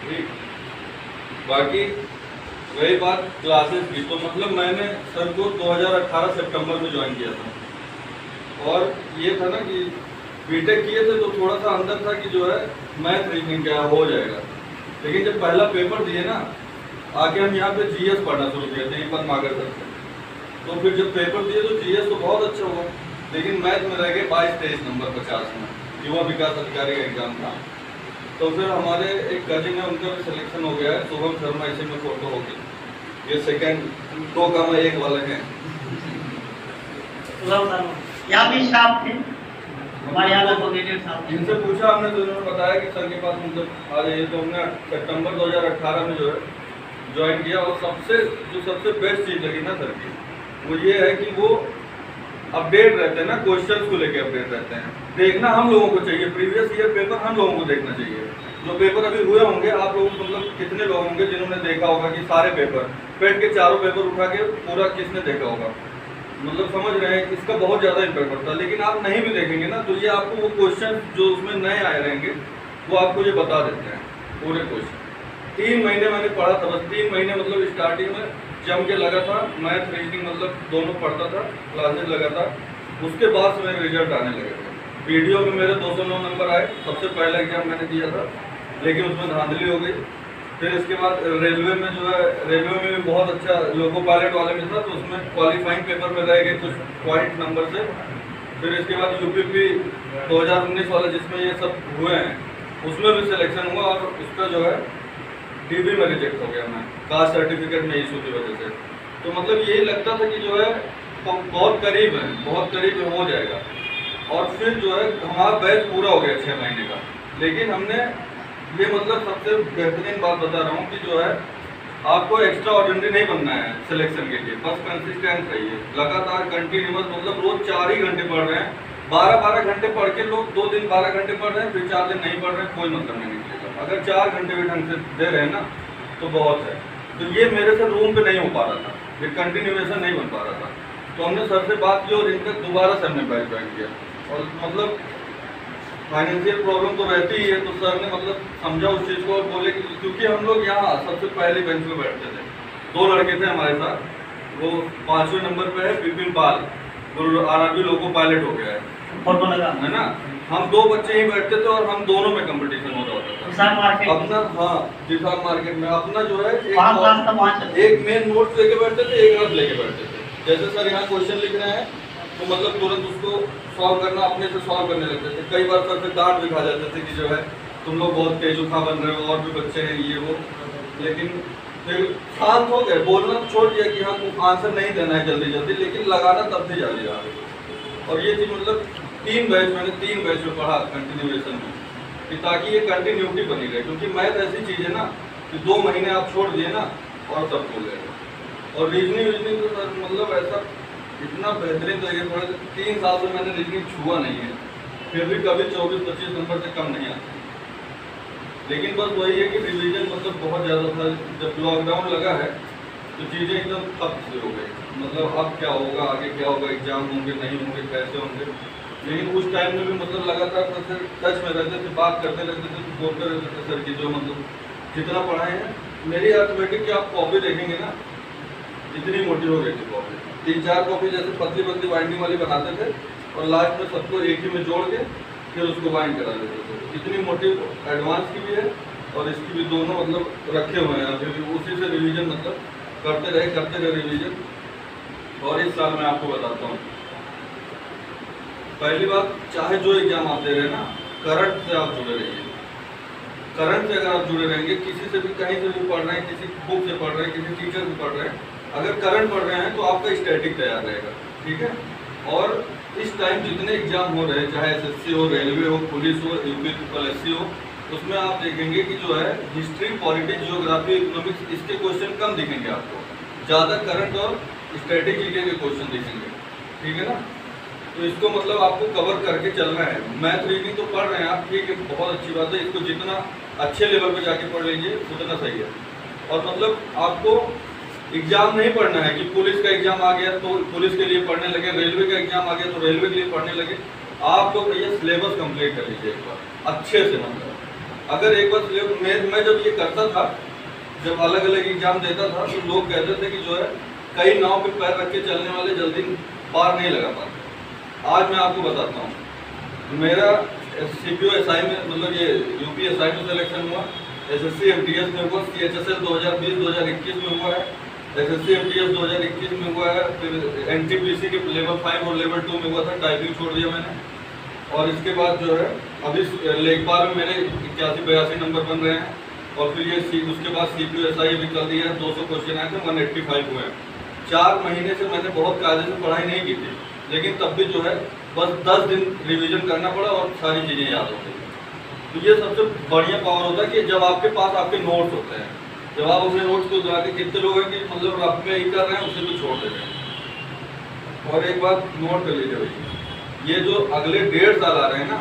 ठीक। बाकी रही बात क्लासेस की, तो मतलब मैंने सर को 2018 सितंबर में ज्वाइन किया था। और ये था ना कि बीटेक किए थे तो थोड़ा सा अंदर था कि जो है मैथ रीजनिंग क्या हो जाएगा। लेकिन जब पहला पेपर दिए ना, आके हम यहाँ पे जीएस पढ़ना शुरू किए थे पर मागर करते। तो फिर जब पेपर दिए तो जीएस तो बहुत अच्छा हुआ, लेकिन मैथ में रह गए 22-23 नंबर 50 में। युवा विकास अधिकारी का एग्जाम था। तो फिर हमारे एक कजिन है, उनका भी सिलेक्शन हो गया है, शुभम शर्मा, इसी में फोटो होगी, ये सेकंड 2,1 वाले हैं। यहाँ भी स्टाफ थे हमारे यहाँ लगभग साहब। इनसे पूछा हमने तो उन्होंने बताया कि सर के पास मतलब आ जाइए। तो हमने सितंबर 2018 में जो है ज्वाइन किया। और सबसे बेस्ट चीज़ लगी ना सर की, वो ये है कि वो अपडेट रहते हैं ना, क्वेश्चंस को लेके अपडेट रहते हैं। देखना हम लोगों को चाहिए, प्रीवियस ईयर पेपर हम लोगों को देखना चाहिए। जो पेपर अभी हुए होंगे, आप लोग मतलब कितने लोग होंगे जिन्होंने देखा होगा कि सारे पेपर पेट के चारों पेपर उठा के पूरा किसने देखा होगा, मतलब समझ रहे हैं इसका बहुत ज़्यादा इम्पैक्ट पड़ता है। लेकिन आप नहीं भी देखेंगे ना तो ये आपको वो क्वेश्चन जो उसमें नए आए रहेंगे वो आपको ये बता देते हैं पूरे क्वेश्चन। 3 महीने मैंने पढ़ा था, बस 3 महीने मतलब स्टार्टिंग में जम के लगा था, मैथ रीजनिंग मतलब दोनों पढ़ता था, क्लासेस लगा था। उसके बाद से मेरे रिजल्ट आने लगे थे। वीडियो में मेरे 209 नंबर आए, सबसे पहला एग्जाम मैंने दिया था, लेकिन उसमें धांधली हो गई। फिर इसके बाद रेलवे में जो है, रेलवे में भी बहुत अच्छा लोको पायलट वाले में था, तो उसमें क्वालिफाइंग पेपर में रह गए कुछ पॉइंट नंबर से। फिर इसके बाद यूपीपी 2019 वाला जिसमें ये सब हुए हैं, उसमें भी सिलेक्शन हुआ और उसका जो है डीबी में रिजेक्ट हो गया मैं, कास्ट सर्टिफिकेट में इशू की वजह से। तो मतलब यही लगता था कि जो है बहुत करीब है, बहुत करीब हो जाएगा। और फिर जो है हमारा बैच पूरा हो गया 6 महीने का। लेकिन हमने ये मतलब सबसे बेहतरीन बात बता रहा हूँ कि जो है आपको एक्स्ट्रा ऑर्डिनरी नहीं बनना है सिलेक्शन के लिए, बस कंसिस्टेंट रहिए, लगातार कंटिन्यूअस, मतलब रोज 4 ही घंटे पढ़ रहे हैं। 12-12 घंटे पढ़ के लोग 2 दिन 12 घंटे पढ़ रहे हैं, फिर 4 दिन नहीं पढ़ रहे हैं, कोई मतलब नहीं निकलेगा। अगर 4 घंटे भी ढंग से दे रहे हैं ना तो बहुत है। तो ये मेरे से रूम पे नहीं हो पा रहा था, ये कंटिन्यूएशन नहीं बन पा रहा था। तो हमने सर से बात की और इनका दोबारा से हमने बैच ज्वाइन किया। और मतलब फाइनेंशियल प्रॉब्लम तो रहती ही है, तो सर ने मतलब समझा उस चीज़ को और बोले कि क्योंकि हम लोग यहाँ सबसे पहले बेंच में बैठते थे, 2 लड़के थे हमारे साथ, वो 5वें नंबर पे है विपिन पाल, वो आरआरबी लोको पायलट हो गया है, फोटो लगा है ना। हम 2 बच्चे ही बैठते थे और हम दोनों में कंपटीशन हो रहा था अपना। हाँ, जिसाक मार्केट में अपना जो है एक मेन नोट्स लेके बैठते थे, एक रफ लेके बैठते थे। जैसे सर यहाँ क्वेश्चन लिख रहे हैं तो मतलब तुरंत उसको सॉल्व करना, अपने से सॉल्व करने लगते थे। कई बार सर से डांट भी खा जाते थे कि जो है तुम लोग बहुत तेजुखा बन रहे हो और भी बच्चे हैं ये वो। लेकिन फिर शांत हो गए, बोलना छोड़ दिया कि हाँ तुम आंसर नहीं देना है जल्दी जल्दी, लेकिन लगाना तब से जारी रहा। और ये चीज़ मतलब 3 बैच मैंने 3 बैच में पढ़ा कंटिन्यूएशन में, कि ताकि ये कंटिन्यूटी बनी रहे। क्योंकि मैथ ऐसी चीज़ है ना कि 2 महीने आप छोड़ दिए ना और सब भूल गए। और रीजनिंग तो सर मतलब ऐसा इतना बेहतरीन तरीके से 3 साल से मैंने रीजनिंग छुआ नहीं है, फिर भी कभी 24-25 नंबर से कम नहीं आते। लेकिन बस वही है कि रिवीजन मतलब बहुत ज़्यादा था। जब लॉकडाउन लगा है तो चीज़ें एकदम तब से हो गई, मतलब अब क्या होगा, आगे क्या होगा, एग्जाम होंगे नहीं होंगे, कैसे होंगे। लेकिन उस टाइम में भी मतलब लगातार सर टच में रहते थे, बात करते रहते थे, तो बोलते रहते थे सर की जो मतलब जितना पढ़ाए हैं। मेरी अर्थमेटिक की आप कॉपी देखेंगे ना, इतनी मोटी हो गई थी कॉपी, 3-4 कॉपी जैसे पतली पतली बाइंडिंग वाली बनाते थे और लास्ट में सबको एक ही में जोड़ के फिर उसको बाइंड करा देते थे। इतनी मोटी एडवांस की भी है और इसकी भी, दोनों मतलब रखे हुए हैं अभी भी। उसी से रिवीजन मतलब करते रहे रिवीजन। और इस साल मैं आपको बताता हूँ, पहली बात, चाहे जो एग्जाम आप दे रहे हैं ना, करंट से आप जुड़े रहिए। करंट से अगर आप जुड़े रहेंगे, किसी से भी कहीं से भी पढ़ रहे हैं, किसी बुक से पढ़ रहे हैं, किसी टीचर से पढ़ रहे हैं, अगर करंट पढ़ रहे हैं तो आपका स्टैटिक तैयार रहेगा, ठीक है। और इस टाइम जितने एग्जाम हो रहे हैं, चाहे एसएससी हो, रेलवे हो, पुलिस हो, यूपीएससी हो, उसमें आप देखेंगे कि जो है हिस्ट्री, पॉलिटिक्स, जियोग्राफी, इकोनॉमिक्स, इसके क्वेश्चन कम दिखेंगे आपको, ज़्यादा करंट और स्टैटिक जीके के क्वेश्चन दिखेंगे, ठीक है ना। तो इसको मतलब आपको कवर करके चलना है। मैथ रीजनिंग तो पढ़ रहे हैं आप, ठीक है, बहुत अच्छी बात है, इसको जितना अच्छे लेवल पे जाके पढ़ लीजिए उतना सही है। और मतलब आपको एग्जाम नहीं पढ़ना है कि पुलिस का एग्जाम आ गया तो पुलिस के लिए पढ़ने लगे, रेलवे का एग्जाम आ गया तो रेलवे के लिए पढ़ने लगे। आप लोग ये सिलेबस कंप्लीट कर लीजिए एक बार अच्छे से, मतलब अगर एक बार मैं जब ये करता था, जब अलग अलग एग्जाम देता था, तो लोग कहते थे कि जो है कई नाव पे पैर रख के चलने वाले जल्दी पार नहीं लगा पाते। आज मैं आपको बताता हूँ, मेरा CPO SI में मतलब ये UP SI में सिलेक्शन हुआ, SSC MTS में हुआ, CHSL 2020-2021 में हुआ है, SSC MTS 2021 में हुआ है, फिर NTPC के लेवल 5 और लेवल 2 में हुआ था, टाइपिंग छोड़ दिया मैंने। और इसके बाद जो है अभी लेखपाल में मेरे 81-82 नंबर बन रहे हैं, और फिर ये उसके बाद CPO SI भी कर दिया है, 200 क्वेश्चन आए थे, 185 हुए हैं। 4 महीने से मैंने बहुत कायदे से पढ़ाई नहीं की थी, लेकिन तब भी जो है बस 10 दिन रिवीजन करना पड़ा और सारी चीज़ें याद हो गई। तो ये सबसे बढ़िया पावर होता है कि जब आपके पास आपके नोट्स होते हैं, जब आप अपने नोट्स को दोहराते, कितने लोग हैं कि मतलब रफ में ही कर रहे हैं, उसे भी छोड़ दे रहे हैं। और एक बात नोट कर लीजिए भाई, ये जो अगले 1.5 साल आ रहे हैं ना,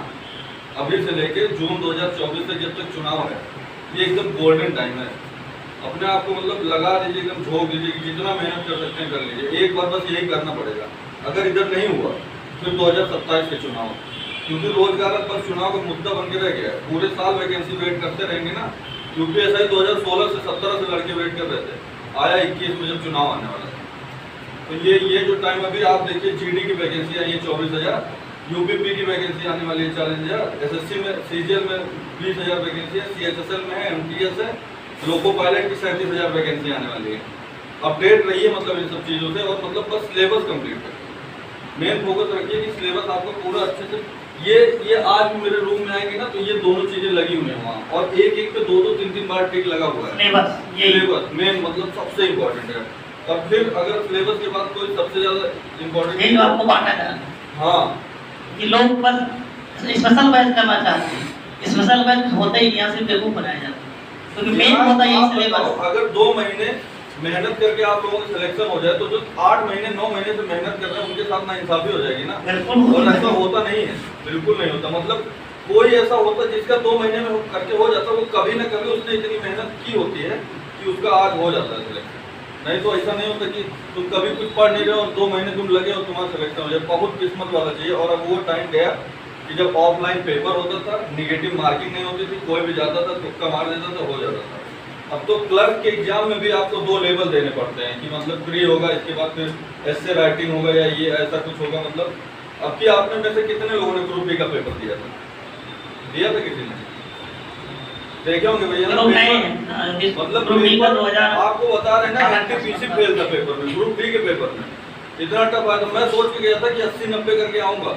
अभी से लेके जून 2024 तक जब तक चुनाव है, ये एकदम गोल्डन टाइम है। अपने आप को मतलब लगा दीजिए, एकदम झोंक दीजिए कि जितना मेहनत कर सकते हैं कर लीजिए। एक बार बस यही करना पड़ेगा। अगर इधर नहीं हुआ फिर 2027 के चुनाव, क्योंकि रोजगार पर चुनाव का मुद्दा बन के रह गया है। पूरे साल वैकेंसी वेट करते रहेंगे ना। UPSI 2016 से 17 से लड़के वेट कर रहे थे, आया 21 में जब चुनाव आने वाला था। तो ये जो टाइम अभी आप देखिए, GD की वैकेंसी आई है 24,000, UPP की वैकेंसी आने वाली है 40,000, SSC में CGL में 20,000 वैकेंसी है, CHSL में है, MTS है, लोको पायलट की 37,000 वैकेंसी आने वाली है। अपडेट रहिए मतलब इन सब चीज़ों से, और मतलब बस सिलेबस कंप्लीट करिए। मेन फोकस रखिए कि सिलेबस आपको पूरा अच्छे से, ये आज भी मेरे रूम में आएंगे ना तो ये दोनों चीजें लगी हुई हैं वहाँ, और एक पे 2-3 बार टिक लगा हुआ है। सिलेबस मेन मतलब सबसे इम्पोर्टेंट है। और फिर अगर सिलेबस के बाद कोई सबसे ज्यादा इम्पोर्टेंट आपको बांटा जाए, हाँ, कि लोग बस स्पेशल बैच करना चाहते हैं, स्पेशल बैच होता ही यहाँ से बेवकूफ बनाया जाता है, क्योंकि मेन होता है ये सिलेबस। अगर 2 महीने मेहनत करके आप लोगों का सिलेक्शन हो जाए, तो जो 8 महीने 9 महीने से मेहनत कर रहे हैं उनके साथ नाइंसाफी हो जाएगी ना। और ऐसा होता नहीं है, बिल्कुल नहीं होता। मतलब कोई ऐसा होता जिसका 2 महीने में करके हो जाता, वो कभी ना कभी उसने इतनी मेहनत की होती है कि उसका आज हो जाता है सिलेक्शन। नहीं तो ऐसा नहीं होता कि तुम कभी कुछ पढ़ नहीं रहे और 2 महीने तुम लगे और तुम्हारा सिलेक्शन हो जाए। बहुत किस्मत वाला चाहिए। और अब वो टाइम गया कि जब ऑफलाइन पेपर होता था, निगेटिव मार्किंग नहीं होती थी, कोई भी जाता था तुक्का मार देता था, हो जाता था। अब तो क्लर्क के एग्जाम में भी आपको 2 लेवल देने पड़ते हैं कि मतलब प्री होगा, इसके बाद फिर एस्से राइटिंग होगा या ये ऐसा कुछ होगा। मतलब अब कि आपने में से कितने लोगों ने ग्रुप बी का पेपर दिया था? दिया था किसी ने? देखे होंगे भैया ना पेपर। मतलब आपको बता रहे ना, NTPC फेल था पेपर में, ग्रुप बी के पेपर में इतना टफ आया था। मैं सोच के गया था कि 80-90 करके आऊंगा,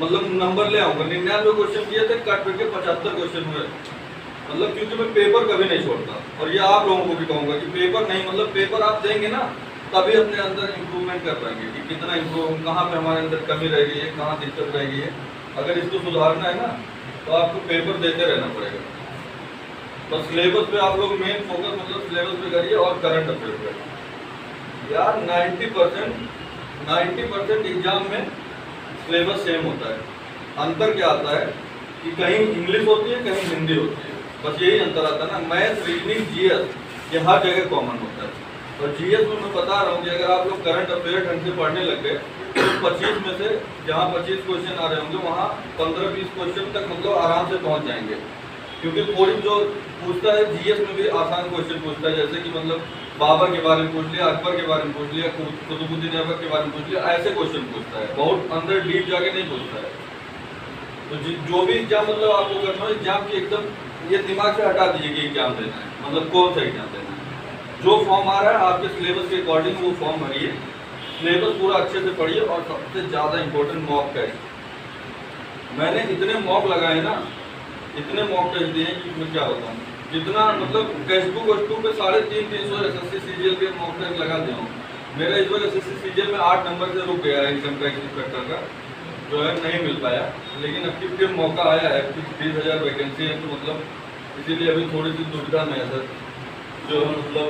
मतलब नंबर ले आऊंगा। 99 क्वेश्चन किए थे, कट करके 75 क्वेश्चन हुए। मतलब क्योंकि मैं पेपर कभी नहीं छोड़ता, और ये आप लोगों को भी कहूँगा कि पेपर नहीं, मतलब पेपर आप देंगे ना तभी अपने अंदर इम्प्रूवमेंट कर पाएंगे कि कितना इम्प्रूव, कहाँ पे हमारे अंदर कमी रह गई है, कहाँ दिक्कत रह गई है। अगर इसको सुधारना है ना तो आपको पेपर देते रहना पड़ेगा। बस सिलेबस पे आप लोग मेन फोकस मतलब सिलेबस पे करिए और करंट अफेयर पे। यार 90% एग्जाम में सिलेबस सेम होता है। अंतर क्या आता है कि कहीं इंग्लिश होती है, कहीं हिंदी होती है, बस यही अंतर आता है ना। मैथ, रीजनिंग, GS ये हर जगह कॉमन होता है। और GS में मैं बता रहा हूँ कि अगर आप लोग करंट अफेयर ढंग से पढ़ने लग गए तो 25 में से जहाँ 25 क्वेश्चन आ रहे होंगे वहाँ 15-20 क्वेश्चन तक मतलब आराम से पहुँच जाएंगे। क्योंकि थोड़ी जो पूछता है GS में भी आसान क्वेश्चन पूछता है, जैसे कि मतलब बाबर के बारे में पूछ लिया, अकबर के बारे में पूछ लिया, कुतुबुद्दीन ऐबक के बारे में पूछ लिया, ऐसे क्वेश्चन पूछता है। बहुत अंदर डीप जाके नहीं पूछता है। तो जो भी एग्जाम मतलब आपको करना हो, एग्जाम की एकदम ये दिमाग से हटा दीजिए कि एग्जाम देना है, मतलब कौन सा एग्जाम देना है। जो फॉर्म आ रहा है आपके सिलेबस के अकॉर्डिंग वो फॉर्म भरिए, सिलेबस पूरा अच्छे से पढ़िए। और सबसे ज़्यादा इम्पोर्टेंट मॉक टेस्ट। मैंने इतने मॉक लगाए ना, इतने मॉक टेस्ट दिए कि मैं क्या बताऊँ। जितना मतलब टेक्स्ट बुक पे 350 SSC CGL के मॉक टेस्ट लगा दिया हूँ। मेरा इस बार SSC CGL में 8 नंबर से रुक गया है इनकम टैक्स इंस्पेक्टर का, जो है नहीं मिल पाया। लेकिन अब की फिर मौका आया है, 20,000 वैकेंसी है, तो मतलब इसीलिए अभी थोड़ी सी दुविधा में है सर। जो मतलब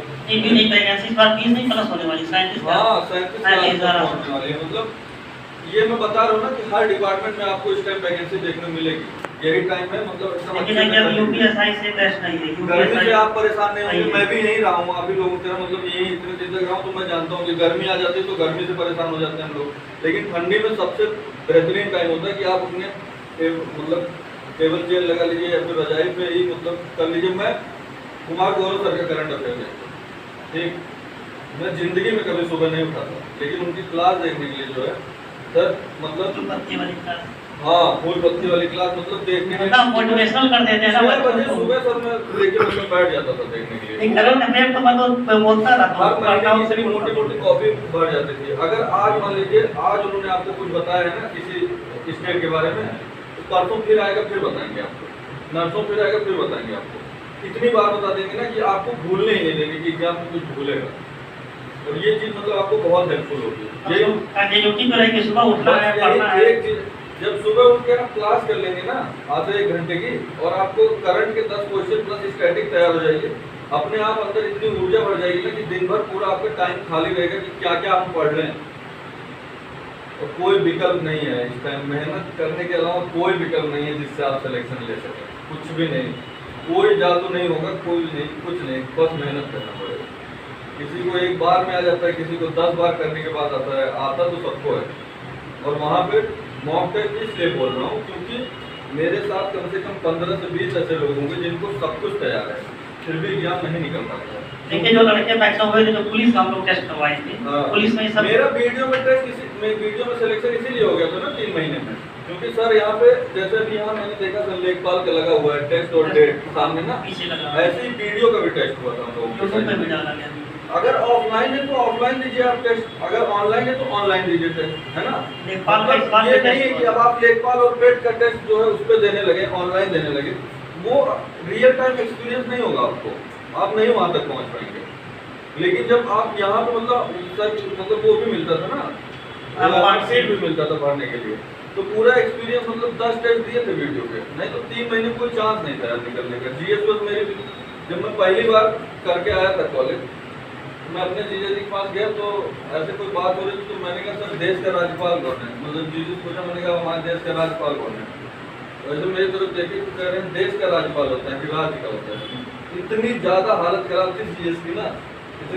होने वाली 37,000 होने वाली है। मतलब ये मैं बता रहा हूँ ना कि हर डिपार्टमेंट में आपको इस टाइम वैकेंसी देखने मिलेगी। यही टाइम है मतलब गर्मी से आप परेशान नहीं होंगे। मैं भी यही रहा हूँ, अभी लोगों की तरह मतलब यही इतने दिन तक रहा हूँ, तो मैं जानता हूँ कि गर्मी आ जाती है तो गर्मी से परेशान हो जाते हैं हम लोग। लेकिन ठंडी में सबसे बेहतरीन टाइम होता है कि आप अपने मतलब टेबल चेयर लगा लीजिए या फिर रजाई पे ही मतलब कर लीजिए। मैं कुमार गौरव सर का करंट अफेयर देखता हूँ, ठीक, मैं जिंदगी में कभी सुबह नहीं उठाता, लेकिन उनकी क्लास देखने के लिए जो है सर मतलब पत्ती वाली क्लास, हाँ फूल पत्ती वाली क्लास मतलब देखने के मतलब मोटिवेशनल कर देते हैं ना 6 बजे बच्चों को। सुबह सर मैं लेके मतलब बैठ जाता था देखने के लिए। नहीं, करंट अफेयर तो मैं तो बोलता रहता हर हूँ, महीने की इतनी मोटी मोटी कॉपी भर जाती थी। अगर आज मान लीजिए आज उन्होंने आपको कुछ बताया है ना किसी स्टेट के बारे में, तो परसों फिर आएगा फिर बताएंगे आपको, नर्सों फिर आएगा फिर बताएंगे आपको। इतनी बार बता देंगे ना कि आपको भूलने ही नहीं देंगे कि एग्जाम में कुछ भूलेगा। और ये चीज मतलब आपको बहुत हेल्पफुल होगी। ये ड्यूटी पे रहेगी, सुबह उठना है, पढ़ना है। एक चीज, जब सुबह उठ के आप क्लास कर लेंगे ना आधे 1 घंटे की, और आपको करंट के 10 क्वेश्चन प्लस स्टैटिक तैयार हो जाएगी, अपने आप अंदर इतनी ऊर्जा भर जाएगी ना कि दिन भर पूरा आपका टाइम खाली रहेगा कि क्या क्या हम पढ़ रहे हैं। और कोई विकल्प नहीं है इस टाइम, मेहनत करने के अलावा कोई विकल्प नहीं है जिससे आप सिलेक्शन ले सकें, कुछ भी नहीं, कोई जादू नहीं होगा, कोई नहीं, कुछ नहीं, बस मेहनत करना पड़ेगा। किसी को एक बार में आ जाता है, किसी को 10 बार करने के बाद आता है, आता तो सबको है। और वहाँ पे मॉक टेस्ट इसलिए बोल रहा हूँ क्योंकि मेरे साथ कम से कम 15 से 20 ऐसे लोग होंगे जिनको सब कुछ तैयार है, फिर भी एग्जाम नहीं निकल पाता है। देखिए जो लड़के मैक्सिमम हुए थे, जो पुलिस का हम लोग टेस्ट करवाए थे, पुलिस में सब मेरा वीडियो में टेस्ट वीडियो में सिलेक्शन इसीलिए हो गया था ना 3 महीने में, क्योंकि सर यहाँ पे जैसे भी यहाँ मैंने देखा सर लेखपाल का लगा हुआ है टेस्ट और डेट सामने ना, पीछे लगा, ऐसे ही वीडियो का भी टेस्ट हुआ था हम यूट्यूब पे भी लोग। डाला गया। अगर ऑफलाइन है तो ऑफलाइन दीजिए आप टेस्ट, अगर ऑनलाइन है तो ऑनलाइन दीजिए टेस्ट, है ना। लेखपाल का इस बात ये पे नहीं है टेस्ट कि अब आप लेखपाल और पेट का टेस्ट जो है उस पर देने लगे, ऑनलाइन देने लगे, वो रियल टाइम एक्सपीरियंस नहीं होगा आपको, आप नहीं वहाँ तक पहुँच पाएंगे। लेकिन जब आप यहाँ पे मतलब वो भी मिलता था ना, मार्कशीट भी मिलता था भरने के लिए, तो पूरा एक्सपीरियंस मतलब 10 टेस्ट दिए थे वीडियो के, नहीं तो 3 महीने कोई चांस नहीं था निकलने का। जीएस बस मेरी जब मैं पहली बार करके आया था कॉलेज, मैं अपने जीजा जी के पास गया तो ऐसे कोई बात हो रही थी, तो मैंने कहा सर देश का राज्यपाल कौन है, मतलब जीजा पूछा, मैंने कहा हमारे देश का राज्यपाल कौन है, वैसे मेरी तरफ देखे तो कह रहे हैं देश का राज्यपाल होता है कि राज्य का होता है। इतनी ज्यादा हालत खराब थी जीएस की ना,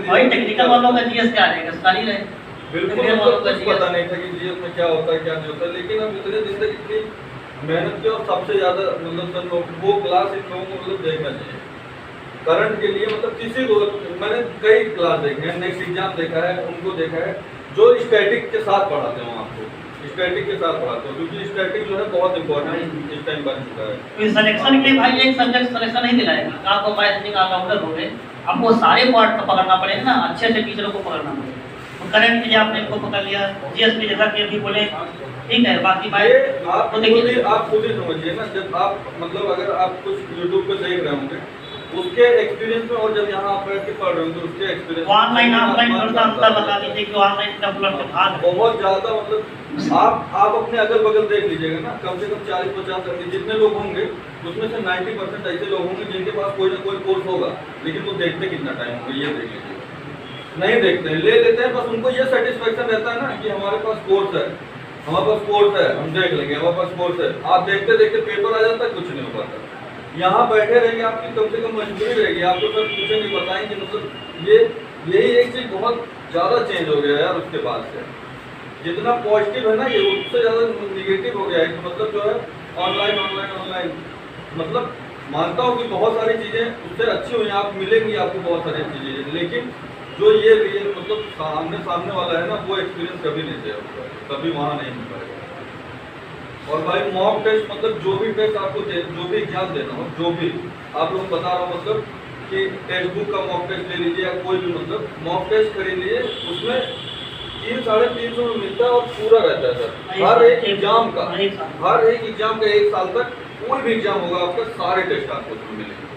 वही टेक्निकल वालों का जीएस क्या रहेगा, सारी रहे बिल्कुल कुछ पता नहीं था कि जीएस में क्या होता है क्या नहीं होता। लेकिन अब इतने दिन तक इतनी मेहनत की, और सबसे ज्यादा मतलब सर वो क्लास इन लोगों को मतलब देखना चाहिए करंट के लिए। मतलब किसी को मैंने कई क्लास देखे हैं, नेक्स्ट एग्जाम देखा है, उनको देखा है जो स्टैटिक के साथ पढ़ाते हो, आपको स्टैटिक के साथ पढ़ाते हो, क्योंकि स्टैटिक जो है बहुत इंपॉर्टेंट इस टाइम बन चुका है। सिलेक्शन के लिए भाई एक सब्जेक्ट सिलेक्शन नहीं दिलाएगा, आपको मैथ का काउंटर हो गए, आपको सारे पार्ट को पकड़ना पड़ेगा ना, अच्छे अच्छे टीचरों को पकड़ना पड़ेगा। तो करंट के लिए आपने इनको पकड़ लिया, जीएस के जैसा कि अभी बोले ठीक है, बाकी बात आप खुद ही समझिए ना, जब आप मतलब अगर आप कुछ यूट्यूब पे देख रहे होंगे उसके एक्सपीरियंस में, और जब यहाँ आप बैठ के पढ़ रहे होंगे उसके एक्सपीरियंस ऑनलाइन ऑफलाइन थोड़ा अंतर बता दीजिए कि ऑनलाइन का के भाग बहुत ज्यादा मतलब आप अपने अगल बगल देख लीजिएगा ना, कम से कम 40-50 जितने लोग होंगे उसमें से 90% ऐसे लोग होंगे जिनके पास कोई ना कोई कोर्स होगा, लेकिन वो देखते कितना टाइम होगा ये देख लीजिएगा, नहीं देखते हैं, ले लेते हैं, बस उनको ये सेटिस्फेक्शन रहता है ना कि हमारे पास कोर्स है, हमारे पास कोर्स है, हम देख लेंगे, हमारे पास कोर्स है। आप देखते देखते पेपर आ जाता है, कुछ नहीं हो पाता। यहाँ बैठे रहेंगे, आपकी कम से कम मजबूरी रहेगी, आपको सब पूछेंगे बताएंगे, मतलब यही एक चीज बहुत ज्यादा चेंज हो गया यार उसके बाद से। जितना पॉजिटिव है ना ये, उससे ज्यादा निगेटिव हो गया है कि मतलब जो है ऑनलाइन मतलब मानता हूँ कि बहुत सारी चीजें उससे अच्छी हुई, आप मिलेंगी आपको बहुत सारी चीजें, लेकिन जो ये रियल मतलब सामने वाला है ना, वो एक्सपीरियंस कभी नहीं दे, कभी वहाँ नहीं मिल पाएगा। और भाई मॉक टेस्ट मतलब जो भी टेस्ट आपको जो भी एग्जाम देना हो, जो भी आप लोग बता रहा हूँ, मतलब कि टेक्स्ट बुक का मॉक टेस्ट ले लीजिए या कोई भी मतलब मॉक टेस्ट खरीद लीजिए, उसमें 300-350 में मिलता है और पूरा रहता है सर। हर एक एग्जाम का 1 साल तक कोई भी एग्जाम होगा आपका, सारे टेस्ट आपको उसमें मिलेंगे।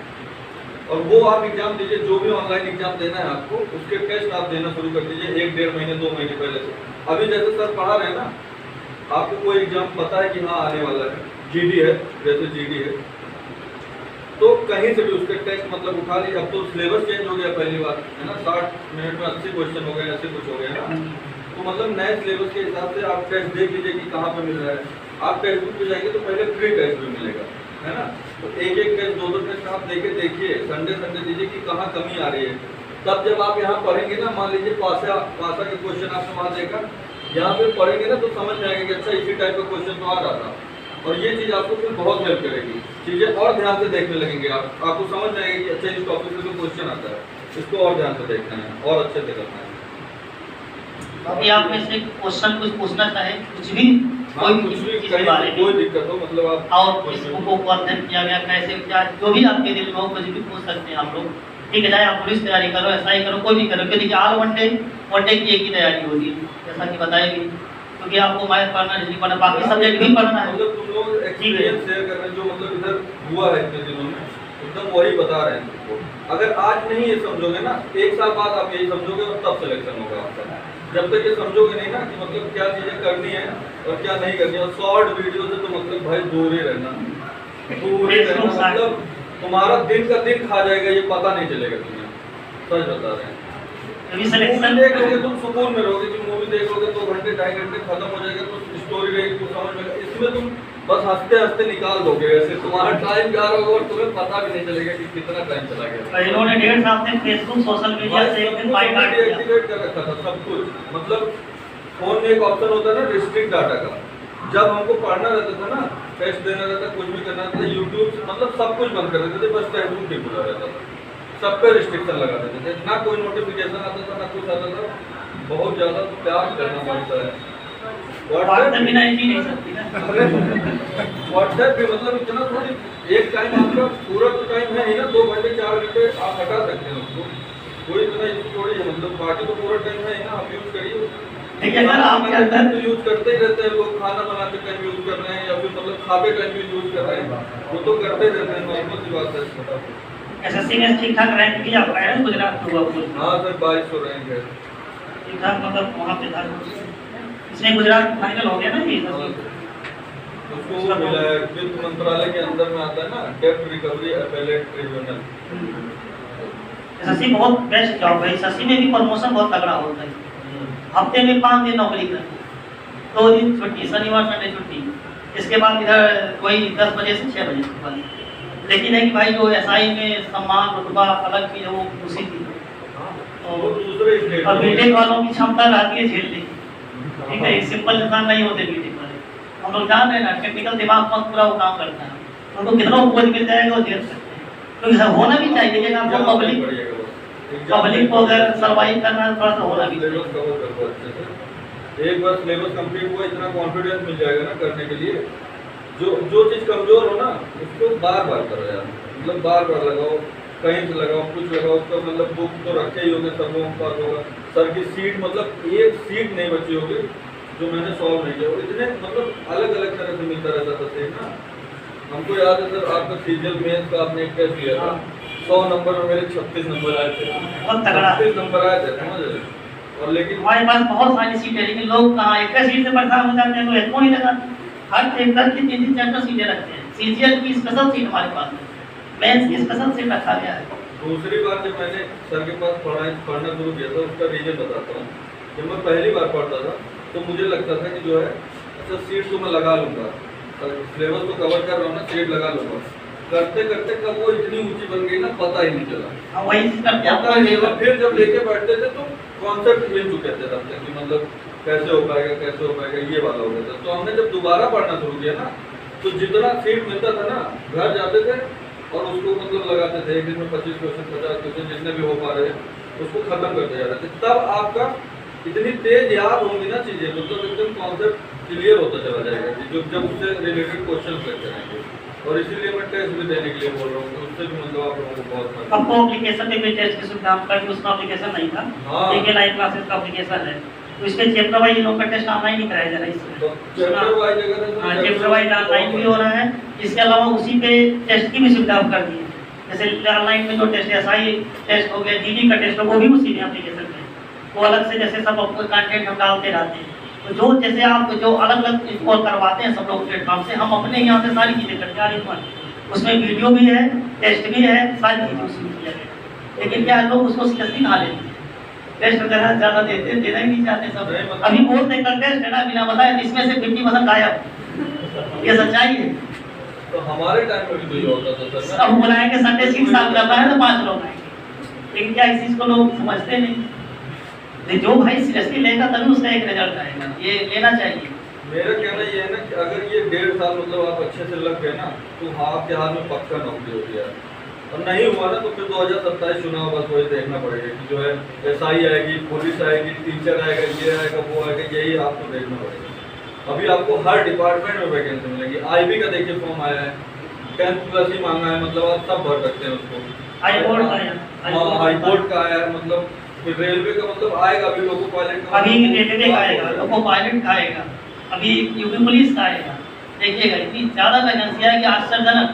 और वो आप एग्जाम दीजिए, जो भी ऑनलाइन एग्जाम देना है आपको, उसके टेस्ट आप देना शुरू कर दीजिए 1-1.5 महीने 2 महीने पहले से। अभी जैसे सर पढ़ा रहे हैं ना, आपको कोई एग्जाम पता है कि हाँ आने वाला है, जीडी है, जैसे जीडी है, तो कहीं से भी उसके टेस्ट मतलब उठा लीजिए। अब तो सिलेबस चेंज हो गया पहली बार, है ना, 60 मिनट में 80 क्वेश्चन हो गए, ऐसे कुछ हो गया ना, तो मतलब नए सिलेबस के हिसाब से आप टेस्ट देख लीजिए कि कहाँ पे मिल रहा है। आप टेक्स्ट बुक पे जाएंगे तो पहले फ्री टेस्ट भी मिलेगा, है ना, तो एक टेस्ट 2 टेस्ट आप देखिए, संडे दीजिए कि कहाँ कमी आ रही है। तब जब आप यहाँ पढ़ेंगे ना, मान लीजिए पासा के क्वेश्चन आपने वहाँ देखा, यहाँ पे पढ़ेंगे ना तो समझ में आएगा कि अच्छा इसी टाइप का क्वेश्चन तो आ रहा था, और ये चीज़ आपको फिर बहुत हेल्प करेगी, चीज़ें और ध्यान से देखने लगेंगे आपको समझ में आएगी कि अच्छा इस टॉपिक पे जो क्वेश्चन आता है इसको और ध्यान से देखना है और अच्छे से करना है। अभी आप में से क्वेश्चन कुछ पूछना चाहे कुछ भी, कोई कुछ भी कहीं कोई दिक्कत हो मतलब आप और इस बुक को अध्ययन किया गया कैसे क्या जो भी आपके दिल में हो कुछ भी पूछ सकते हैं आप लोग, ठीक है। चाहे आप पुलिस तैयारी करो, एसआई करो, कोई भी करो, क्योंकि ऑल वन डे की एक ही तैयारी होगी जैसा कि बताएगी, क्योंकि आपको मैथ पढ़ना, हिस्ट्री पढ़ना, बाकी सब्जेक्ट भी पढ़ना है। मतलब तुम लोग एक्सपीरियंस शेयर कर रहे हैं जो मतलब इधर हुआ है इतने दिनों में, एकदम वही बता रहे हैं तुमको। अगर आज नहीं ये समझोगे ना, एक साल बाद आप यही समझोगे और तब सिलेक्शन होगा आपका। जब तक ये समझोगे नहीं ना कि मतलब क्या चीज़ें करनी है और क्या नहीं करनी है, और शॉर्ट वीडियो से तो मतलब भाई दूर ही रहना, दूर ही रहना, मतलब तुम्हारा दिन का दिन खा जाएगा, ये पता नहीं चलेगा तुम्हें, सच बता रहे हैं। मूवी देख लोगे तुम सुकून में रहोगे कि मूवी देखोगे 2 घंटे 2.5 घंटे खत्म हो जाएगा, तो स्टोरी रहेगी कुछ समझ में, इसमें तुम बस हंसते हंसते निकाल दोगे, ऐसे तुम्हारा टाइम जा रहा होगा और तुम्हें पता भी नहीं चलेगा कि कितना टाइम चला गया। इन्होंने 1.5 साल से फेसबुक सोशल मीडिया से एक दिन बाइकाट किया, एक्टिवेट कर रखा था सब कुछ। मतलब फोन में एक ऑप्शन होता है ना रिस्ट्रिक्ट डाटा का, जब हमको पढ़ना रहता था ना, टेस्ट देना रहता, कुछ भी करना था, यूट्यूब मतलब सब कुछ बंद कर देते थे, बस टेक्स्ट ठीक खुला रहता था, सब पे रिस्ट्रिक्शन लगा देते थे, ना कोई नोटिफिकेशन आता था ना कुछ आता था। बहुत ज़्यादा प्यार करना पड़ता है। व्हाट्सएप बिना जी नहीं सकती ना, व्हाट्सएप भी मतलब इतना थोड़ी, एक टाइम आपका पूरा तो टाइम है ही ना, 2 घंटे 4 घंटे आप हटा सकते हैं उसको, कोई इतना थोड़ी है, मतलब बाकी तो पूरा टाइम है ही ना, आप यूज़ करिए। लेकिन अगर आपके अंदर तो यूज़ करते ही रहते हैं लोग, खाना बनाते टाइम यूज़ कर रहे हैं या फिर मतलब खाते टाइम भी यूज़ कर रहे हैं, वो तो करते रहते हैं, नॉर्मल सी बात है। एसएससी में ठीक ठाक रैंक किया आपका है गुजरात हुआ कुछ? हाँ सर 2200 रैंक है ठीक ठाक, मतलब वहाँ पे था, इसमें गुजरात फाइनल हो गया ना ये उसको वो मिला है, वित्त मंत्रालय के अंदर में आता है ना, डेब्ट रिकवरी अपीलेट ट्रिब्यूनल। एसएससी बहुत बेस्ट जॉब है, एसएससी में भी प्रमोशन बहुत तगड़ा होता है, हफ्ते में 5 दिन नौकरी करनी, 2 दिन छुट्टी, शनिवार संडे छुट्टी, इसके बाद इधर वही 10 बजे से 6 बजे तक। लेकिन है कि भाई जो एसआई में सम्मान रुतबा अलग चीज है, वो उसी की और बीटेक वालों की क्षमता रहती है झेलने की, ठीक है, सिंपल इंसान नहीं होते बीटेक वाले, हम लोग जान रहे हैं ना, टेक्निकल दिमाग पर पूरा वो काम करता है, उनको कितना उपज मिल जाएगा वो झेल सकते हैं, तो सब होना भी चाहिए, लेकिन आपको पब्लिक को अगर सर्वाइव करना है थोड़ा सा होना भी चाहिए। एक बार सिलेबस कंप्लीट हुआ, इतना कॉन्फिडेंस मिल जाएगा ना करने के लिए, जो चीज़ कमज़ोर हो ना उसको बार बार करो यार, मतलब बार बार लगाओ, कहीं से लगाओ, कुछ लगाओ, उसका मतलब बुक तो रखे ही होंगे, सब लोगों के पास होगा, सर की सीट मतलब एक सीट नहीं बची होगी जो मैंने सॉल्व नहीं किया, इतने मतलब अलग अलग तरह से मिलता रहता था सीट ना। हमको याद है सर आपका सीरियल मेंस का आपने एक टेस्ट लिया था, 100 नंबर में मेरे 36 नंबर आए थे, 36 नंबर आए थे, समझ रहे? और लेकिन हमारे पास बहुत सारी सीटें, लेकिन लोग कहाँ एक सीट से परेशान हो जाते हैं, तो हेडफोन ही लगाते हैं, हर चैप्टर की 3-3 4 सीटें रखते हैं, सीजीएल की स्पेशल सीट हमारे पास है, मेंस की स्पेशल सीट रखा गया है। दूसरी बार जब मैंने सर के पास पढ़ना शुरू किया था, उसका रीजन बताता हूँ। जब मैं पहली बार पढ़ता था तो मुझे लगता था कि जो है अच्छा सीट तो मैं लगा लूँगा, सिलेबस तो कवर कर रहा हूँ ना, सीट लगा लूँगा, करते करते कब वो इतनी ऊंची बन गई ना पता ही नहीं चला, वही पता ही नहीं चला। फिर जब लेके बैठते थे तो कॉन्सेप्ट मिल चुके थे तब तक कि मतलब कैसे हो पाएगा ये वाला हो गया था। तो हमने जब दोबारा पढ़ना शुरू किया ना, तो जितना सीट मिलता था ना, घर जाते थे और उसको मतलब लगाते थे, एक दिन में 25 क्वेश्चन 50 क्वेश्चन जितने भी हो पा रहे उसको खत्म करते जा रहे थे। तब आपका इतनी तेज याद होंगी ना चीज़ें, मतलब एकदम कॉन्सेप्ट क्लियर होता चला जाएगा कि जब उससे रिलेटेड क्वेश्चन करते रहेंगे। और इसीलिए मैं टेस्ट भी देने के लिए बोल रहा हूँ, उससे भी मतलब आप लोगों को बहुत आपको एप्लीकेशन में भी टेस्ट की सुविधा करके, उसका एप्लीकेशन नहीं था, लेकिन लाइव क्लासेस का एप्लीकेशन है, तो इसके चैप्टर वाइज इन लोगों का टेस्ट ऑनलाइन ही कराया जा रहा है इसमें, चैप्टर वाइज ऑनलाइन भी हो रहा है। इसके अलावा उसी पे टेस्ट की भी सुविधा कर दी है, जैसे ऑनलाइन में जो टेस्ट एसआई टेस्ट हो गया, जीडी का टेस्ट हो, वो भी उसी में एप्लीकेशन में, वो अलग से जैसे सब कंटेंट हम डालते रहते हैं, तो जो जैसे आप जो अलग अलग स्कोर करवाते हैं सब लोग प्लेटफॉर्म से, हम अपने यहाँ से सारी चीज़ें करते हैं, उसमें वीडियो भी है, टेस्ट भी है, सारी चीज़ें उसमें किया गया। लेकिन क्या लोग उसको सीरियसली ना लेते हैं, टेस्ट वगैरह ज़्यादा देते देना ही नहीं चाहते सब, अभी बोलते हैं टेस्ट है ना बिना बताए, इसमें से 50% गायब, ये सच्चाई है। तो हमारे टाइम में भी तो ये होता था सर, अब बुलाएंगे संडे 6 साल करना है तो 5 लोग आएंगे, लेकिन क्या इस चीज़ को लोग समझते नहीं। जो भाई सीरियसली लेगा तभी उसका एक रिजल्ट आएगा, ये लेना चाहिए। मेरा कहना ये है ना कि अगर ये 1.5 साल मतलब आप अच्छे से लग गए ना तो आपके हाथ में पक्का नौकरी हो गया, और नहीं हुआ ना तो फिर 2027 चुनाव बस वही देखना पड़ेगा कि जो है SI आएगी, पुलिस आएगी, टीचर आएगा, ये आएगा, वो आएगा, यही आपको देखना पड़ेगा। अभी आपको हर डिपार्टमेंट में वैकेंसी मिलेगी। IB का देखिए फॉर्म आया है, 10+ ही मांगा है, मतलब आप सब भर सकते हैं उसको। हाई कोर्ट हाई कोर्ट का आया है, मतलब फिर रेलवे का मतलब आएगा, अभी लोको पायलट का, अभी रेलवे का आएगा, लोको पायलट का आएगा, अभी यूपी पुलिस का आएगा। देखिएगा इतनी ज़्यादा वैकेंसी है कि आश्चर्यजनक।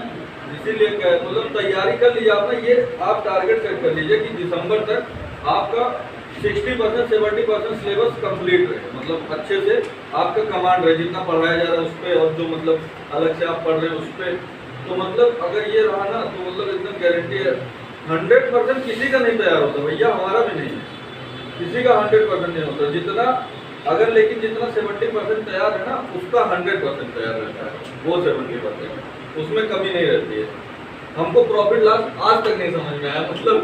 इसीलिए क्या है, मतलब तैयारी कर लीजिए आप ना, ये आप टारगेट सेट कर लीजिए कि दिसंबर तक आपका 60% 70% सिलेबस कंप्लीट रहे, मतलब अच्छे से आपका कमांड रहे, जितना पढ़ाया जा रहा है उस पर, और जो मतलब अलग से आप पढ़ रहे हैं उस पर। तो मतलब अगर ये रहा ना तो मतलब एकदम गारंटी है। 100% किसी का नहीं तैयार होता भैया, हमारा भी नहीं है, किसी का 100% नहीं होता। जितना अगर लेकिन जितना 70% तैयार है ना, उसका 100% तैयार रहता है, वो 70%, उसमें कमी नहीं रहती है। हमको प्रॉफिट लॉस आज तक नहीं समझ में आया, मतलब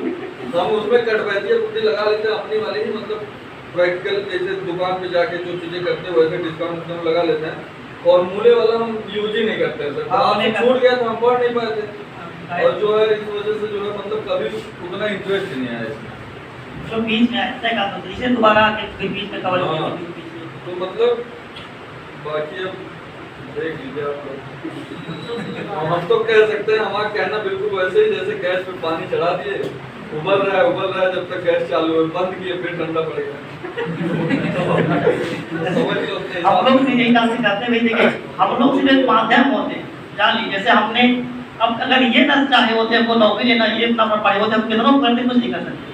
हम उसमें कटवैतिया बुद्धि लगा लेते हैं अपनी वाली ही, मतलब प्रैक्टिकल जैसे दुकान पे जाके जो चीज़ें करते हैं वैसे डिस्काउंट लगा लेते हैं, और मूल्य वाला हम यूज ही नहीं करते हैं सर। आपसे छूट गया तो हम पढ़ नहीं पाते, और जो है इस वजह से जो है मतलब कभी उतना इंटरेस्ट नहीं आया इसमें। जो बीच में तय का तो इसे दोबारा आके फिर बीच में कवर हाँ, किया। तो मतलब बाकी अब देख लीजिए आप लोग। हम तो कह सकते हैं, हमारा कहना बिल्कुल वैसे ही जैसे गैस पे पानी चढ़ा दिए, उबल रहा है, जब तक गैस चालू है, बंद किए फिर ठंडा पड़ेगा। समझ लो अपने हिसाब हम लोग भी यही काम सिखाते हैं भाई। देखिए हम लोग सिर्फ एक माध्यम होते हैं, जान लीजिए जैसे हमने अब अगर ये न चाहे होते हमको नौकरी लेना, ये इतना पढ़े होते हम कितनों करते कुछ नहीं कर सकते।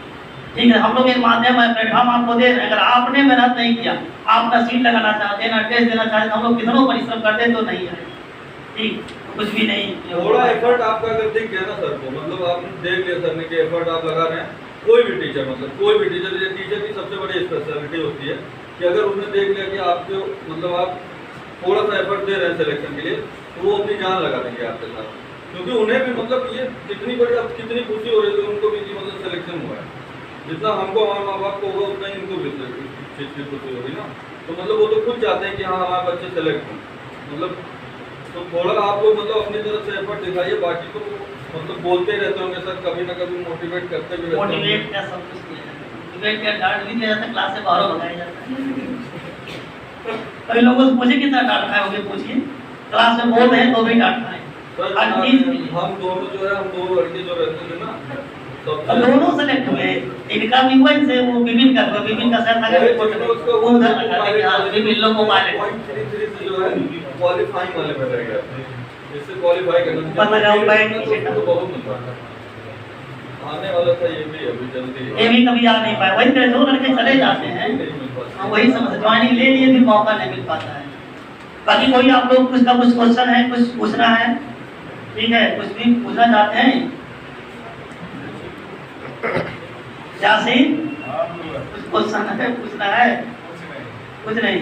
ठीक है, हम लोग एक माध्यम है, प्लेटफॉर्म आपको दे रहे हैं। अगर आपने मेहनत नहीं किया, आप ना सीट लगाना चाहते हैं, ना टेस्ट देना चाहते, हम लोग कितनों परिश्रम करते तो नहीं है, ठीक कुछ भी नहीं। थोड़ा एफर्ट आपका अगर दिख गया ना सर को, मतलब आपने देख लिया सर ने कि एफर्ट आप लगा रहे हैं, कोई भी टीचर, मतलब कोई भी टीचर, ये टीचर की सबसे बड़ी स्पेशलिटी होती है कि अगर उसने देख लिया कि आपको मतलब आप थोड़ा सा एफर्ट दे रहे हैं सिलेक्शन के लिए, तो वो अपनी जान लगा देंगे आपके साथ। क्योंकि उन्हें भी मतलब ये कितनी बड़ी, अब कितनी खुशी हो रही है उनको भी कि मतलब सिलेक्शन हुआ है। जितना हमको हमारे माँ बाप को होगा उतना ही इनको भी चीज़ की खुशी होगी ना। तो मतलब वो तो खुद चाहते हैं कि हाँ हमारे बच्चे सेलेक्ट हों, मतलब तो थोड़ा आप लोग मतलब अपनी तरफ से एफर्ट दिखाइए। बाकी तो मतलब बोलते ही रहते होंगे सर, कभी ना कभी मोटिवेट करते भी रहते होंगे। मोटिवेट क्या सब कुछ किया जाता है, मोटिवेट क्या डांट भी दिया जाता है, क्लास से बाहर भगाया जाता है। कई लोगों से पूछे कितना डांट खाए होंगे, पूछिए क्लास में बोल रहे हैं तो भी डांट खाए। सर हम दोनों जो है, हम दो लड़के जो रहते थे ना, दोनों सेलेक्ट हुए, इनका भी हुआ, इनसे वो विभिन्न का शायद अगर उधर लगा कि हाँ विभिन्न लोगों को मारे 0.33 से जो है क्वालीफाइंग वाले में रह गया, इससे क्वालीफाई करना तो बहुत मिलता है। आने वाला था ये भी, अभी जल्दी ये भी कभी आ नहीं पाया। वही तरह दो लड़के चले जाते हैं, वही समझ ज्वाइनिंग ले लिए भी मौका नहीं मिल पाता है। बाकी कोई आप लोग कुछ का कुछ क्वेश्चन है, कुछ पूछना है, ठीक है, कुछ भी पूछना चाहते हैं यासीन, कुछ क्वेश्चन है, पूछना है, कुछ नहीं,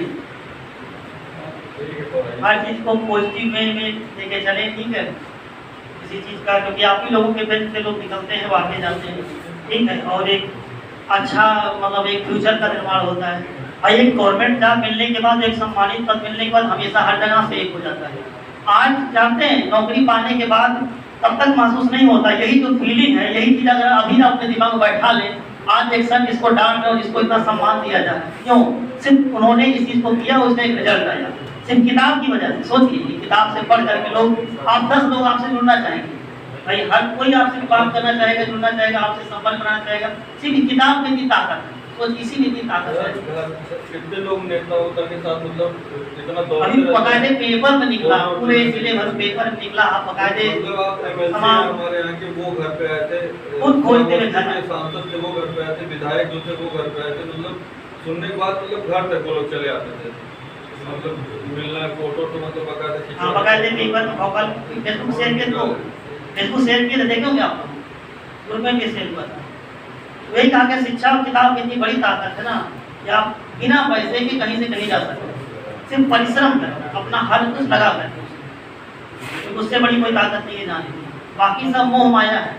हर चीज को पॉजिटिव वे में लेके चले, ठीक है, किसी चीज का, क्योंकि आप ही लोगों के बेंच से लोग निकलते हैं, वो आगे जाते हैं, ठीक है, और एक अच्छा मतलब एक फ्यूचर का निर्माण होता है। और एक गवर्नमेंट जॉब मिलने के बाद, एक सम्मानित पद मिलने के बाद हमेशा हर जगह से एक हो जाता है। आज जानते हैं नौकरी पाने के बाद तब तक महसूस नहीं होता, यही जो फीलिंग है, यही चीज अगर अभी अपने दिमाग में बैठा ले, आज एक सर इसको डांट रहे और इसको इतना सम्मान दिया जा रहा है, क्यों? सिर्फ उन्होंने इस चीज को किया, उसने एक रिजल्ट आया, सिर्फ किताब की वजह से। सोचिए किताब से पढ़ करके लोग, आप 10 लोग आपसे जुड़ना चाहेंगे भाई, हर कोई आपसे बात करना चाहेगा, जुड़ना चाहेगा, आपसे संपर्क बनाना चाहेगा, सिर्फ किताब में इतनी ताकत है। तो इसीलिए इतनी ताकत है। कितने लोग नेता होता के साथ मतलब इतना अभी बकायदे पेपर में निकला, पूरे जिले भर पेपर में निकला, आप बकायदे मतलब आप MLC हमारे यहाँ के वो घर पे आए थे, खुद खोजते हुए सांसद थे वो घर पे आए थे, विधायक जो थे वो घर पे आए थे, मतलब सुनने के बाद मतलब घर तक वो लोग चले आते थे, मतलब मिलना, फोटो तो मतलब बकायदे। हाँ बकायदे पेपर में भोपाल फेसबुक शेयर किए, तो फेसबुक शेयर किए, देखे होंगे आप लोग, ग्रुप में शेयर हुआ था। वही कहा कि शिक्षा और किताब की इतनी बड़ी ताकत है ना कि आप बिना पैसे के कहीं से कहीं जा सकते हैं, सिर्फ परिश्रम कर अपना हर कुछ लगा करके, तो उससे बड़ी कोई ताकत नहीं है जाने की। बाकी सब मोह माया है,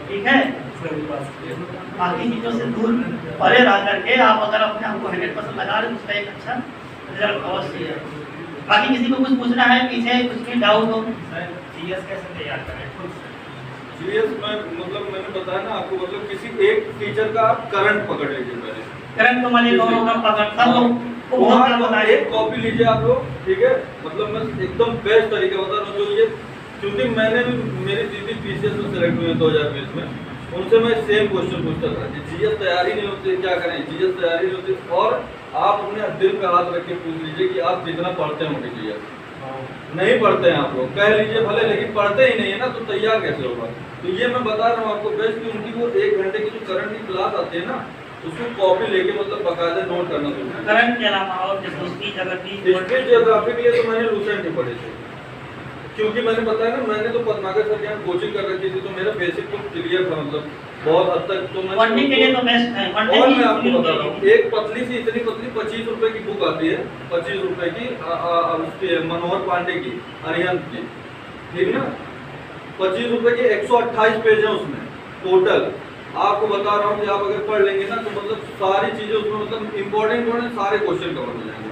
ठीक है, बाकी चीज़ों से दूर परे रह करके आप अगर अपने आप को 100% लगा रहे तो उसका एक अच्छा रिजल्ट अवश्य है। बाकी किसी को कुछ पूछना है पीछे कुछ भी डाउट हो? सर जीएस कैसे तैयार करें खुद से? जीएस में मतलब मैंने बताया ना आपको, मतलब किसी एक टीचर का आप करंट पकड़ लीजिए पहले। करंट तो मान लीजिए दोनों का पकड़ सब लोग को बहुत वहाँ बार तो बताया। एक कॉपी लीजिए आप लोग, ठीक है। मतलब मैं एकदम बेस्ट तरीके बता रहा हूँ जो ये, क्योंकि मैंने भी, मेरी दीदी पीसीएस में सेलेक्ट हुई है 2020 में, उनसे मैं सेम क्वेश्चन पूछता था कि जीएस तैयारी नहीं होती क्या करें, जीएस तैयारी नहीं होती। और आप अपने दिल पे हाथ रख के पूछ लीजिए कि आप जितना पढ़ते होंगे जीएस, नहीं पढ़ते हैं आप लोग कह लीजिए भले, लेकिन पढ़ते ही नहीं है ना तो तैयार कैसे होगा। तो ये मैं बता रहा हूँ आपको बेस्ट कि उनकी वो 1 घंटे की जो करंट की क्लास आती है ना, उसको कॉपी लेके मतलब बाकायदा नोट करना चाहिए। करंट के अलावा और जैसे उसकी जगह की हिस्ट्री जियोग्राफी के लिए तो मैंने लूसेंट ही पढ़े थे, क्योंकि मैंने बताया ना मैंने तो पद्माकर सर के यहाँ कोचिंग कर रखी थी, तो मेरा बेसिक तो क्लियर था मतलब बहुत हद तक। तो मैं वनडे के लिए तो बेस्ट है। वनडे और की मैं आपको बता रहा हूँ, स्क्रीन एक पतली सी इतनी पतली 25 रुपए की बुक आती है, 25 रुपए की उसकी मनोहर पांडे की, अरिहंत की, ठीक ना। 25 रुपए के 128 पेज है उसमें टोटल। आपको बता रहा हूँ कि आप अगर पढ़ लेंगे ना तो मतलब सारी चीजें उसमें मतलब इम्पोर्टेंट सारे क्वेश्चन कवर हो जाएंगे।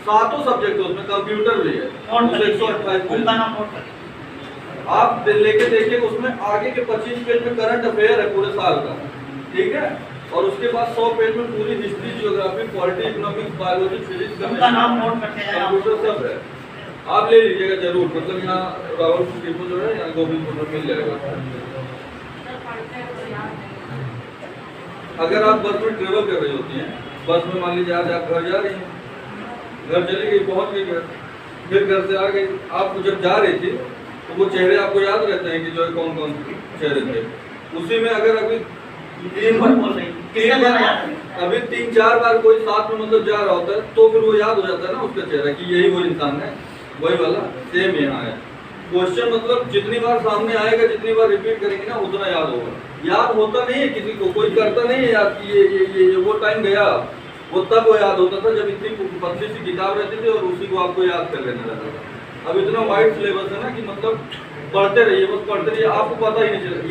7 सब्जेक्ट है उसमें, कंप्यूटर भी है, उसमें 128 पेज। उनका नाम नोट कर आप लेके देखिए उसमें आगे के 25 पेज में करंट अफेयर है पूरे साल का, ठीक है। और उसके बाद 100 पेज में पूरी history, geography, polity, economics, biology, physics, उनका नाम नोट करते हैं आप। कंप्यूटर सब है। आप ले लीजिएगा जरूर, मतलब यहाँ रावलपुर डिपो जो है यहाँ गोविंदपुर में मिल जाएगा। अगर आप बस में ट्रेवल कर रही होती हैं, बस में मान लीजिए आज आप घर जा रही हैं, घर चली गई, पहुंच गई घर, फिर घर से आ गई, आप जब जा रही थी तो वो चेहरे आपको याद रहते हैं कि जो है कौन कौन चेहरे थे। उसी में अगर अभी अभी 3-4 बार कोई साथ में मतलब जा रहा होता है तो फिर वो याद हो जाता है ना उसका चेहरा कि यही वो इंसान है, वही वाला सेम यहाँ है। क्वेश्चन मतलब जितनी बार सामने आएगा, जितनी बार रिपीट करेंगे ना उतना याद होगा। याद होता नहीं है किसी को, कोई करता नहीं है याद कि ये वो टाइम गया, वो तब वो याद होता था जब इतनी पतली सी किताब रहती थी और उसी को आपको याद कर लेना रहता था। अब इतना वाइड सिलेबस है ना कि मतलब पढ़ते रहिए, बस पढ़ते रहिए, आपको पता ही नहीं चलेगा।